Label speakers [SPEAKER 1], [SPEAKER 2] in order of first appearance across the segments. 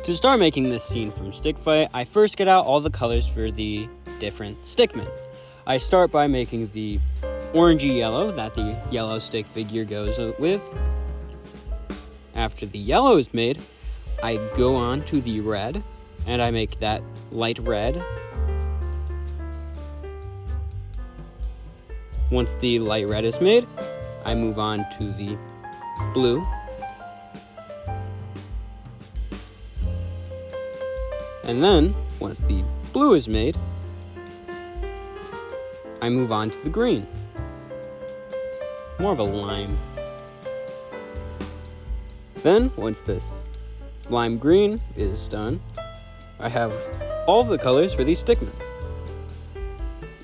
[SPEAKER 1] To start making this scene from Stick Fight, I first get out all the colors for the different stickmen. I start by making the orangey yellow that the yellow stick figure goes with. After the yellow is made, I go on to the red, and I make that light red. Once the light red is made, I move on to the blue. And then, once the blue is made, I move on to the green. More of a lime. Then, once this lime green is done, I have all of the colors for these stickmen.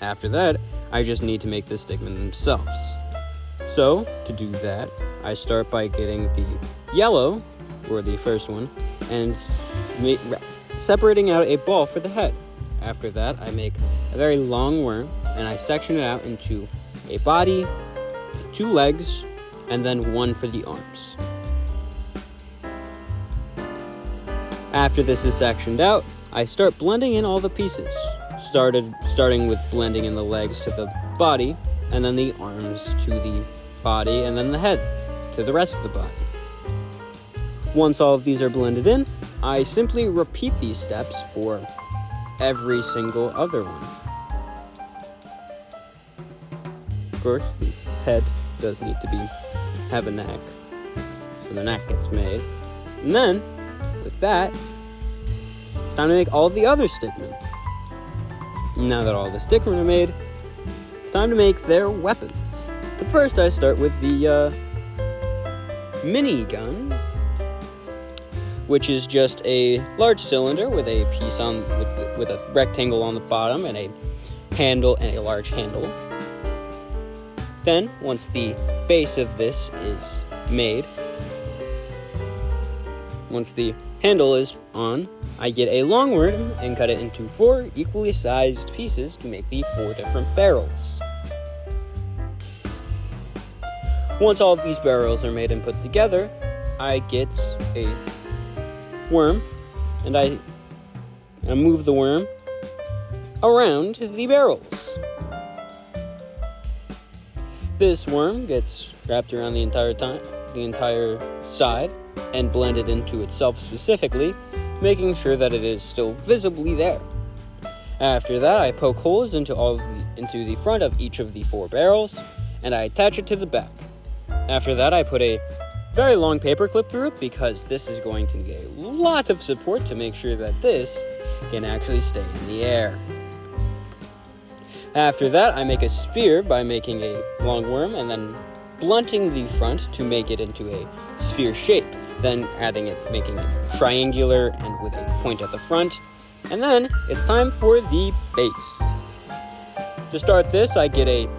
[SPEAKER 1] After that, I just need to make the stickmen themselves. So, to do that, I start by getting the yellow, or the first one, and separating out a ball for the head. After that, I make a very long worm, and I section it out into a body, 2 legs, and then 1 for the arms. After this is sectioned out, I start blending in all the pieces, starting with blending in the legs to the body, and then the arms to the body, and then the head to the rest of the body. Once all of these are blended in, I simply repeat these steps for every single other one. Of course, the head does need to have a neck, so the neck gets made. And then, with that, it's time to make all of the other stickmen. Now that all the stickmen are made, it's time to make their weapons. But first, I start with the mini gun, which is just a large cylinder with a piece with a rectangle on the bottom and a handle and a large handle. Then, once the base of this is made, once the handle is on, I get a long worm and cut it into 4 equally sized pieces to make the 4 different barrels. Once all of these barrels are made and put together, I get a worm, and I move the worm around the barrels. This worm gets wrapped around the entire side and blended into itself specifically, making sure that it is still visibly there. After that, I poke holes into the front of each of the 4 barrels, and I attach it to the back. After that, I put a very long paper clip through it because this is going to need a lot of support to make sure that this can actually stay in the air. After that, I make a spear by making a long worm and then blunting the front to make it into a sphere shape, then making it triangular and with a point at the front. And then it's time for the base. To start this, I get a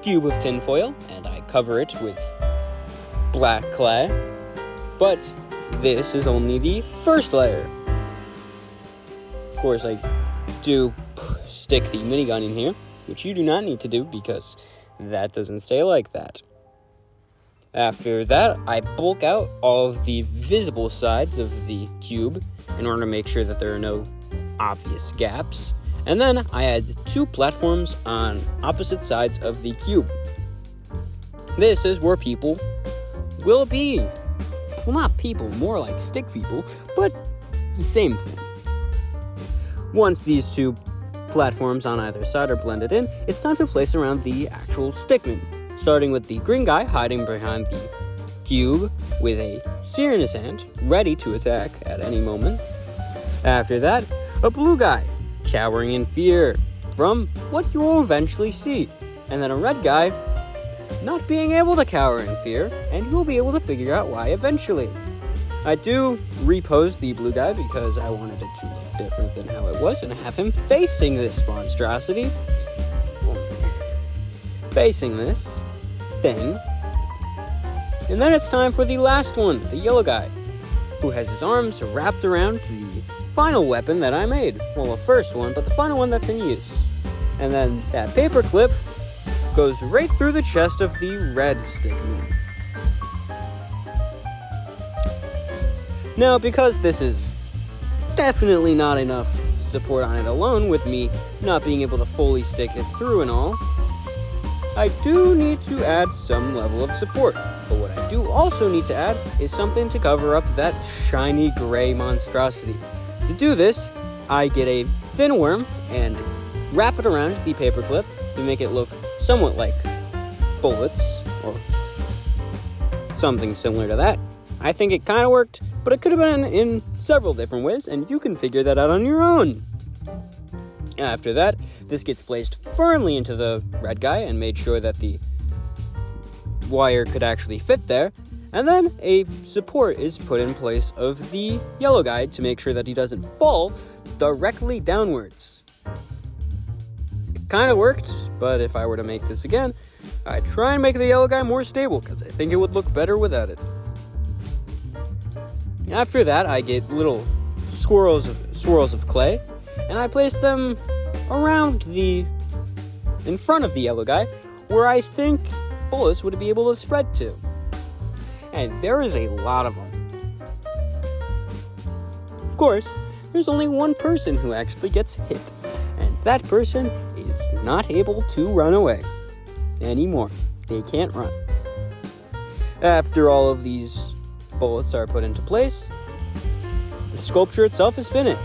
[SPEAKER 1] cube of tinfoil and I cover it with black clay, but this is only the first layer. Of course, I do stick the minigun in here, which you do not need to do because that doesn't stay like that. After that, I bulk out all of the visible sides of the cube in order to make sure that there are no obvious gaps. And then I add 2 platforms on opposite sides of the cube. This is where people will be. Well, not people, more like stick people, but the same thing. Once these 2 platforms on either side are blended in, it's time to place around the actual stickman, starting with the green guy hiding behind the cube with a spear in his hand, ready to attack at any moment. After that, a blue guy, cowering in fear from what you will eventually see, and then a red guy not being able to cower in fear, and you'll be able to figure out why eventually. I do repose the blue guy because I wanted it to look different than how it was, and have him facing this monstrosity. Facing this thing. And then it's time for the last one, the yellow guy, who has his arms wrapped around the final weapon that I made. Well, the first one, but the final one that's in use. And then that paper clip goes right through the chest of the red stickman. Now, because this is definitely not enough support on it alone, with me not being able to fully stick it through and all. I do need to add some level of support, but what I do also need to add is something to cover up that shiny gray monstrosity. To do this, I get a thin worm and wrap it around the paperclip to make it look somewhat like bullets, or something similar to that. I think it kind of worked, but it could have been in several different ways, and you can figure that out on your own. After that, this gets placed firmly into the red guy and made sure that the wire could actually fit there, and then a support is put in place of the yellow guy to make sure that he doesn't fall directly downwards. It kind of worked, but if I were to make this again, I'd try and make the yellow guy more stable, because I think it would look better without it. After that, I get little swirls of clay, and I place them around in front of the yellow guy, where I think bullets would be able to spread to. And there is a lot of them. Of course, there's only one person who actually gets hit, and that person is not able to run away anymore. They can't run. After all of these bullets are put into place, the sculpture itself is finished.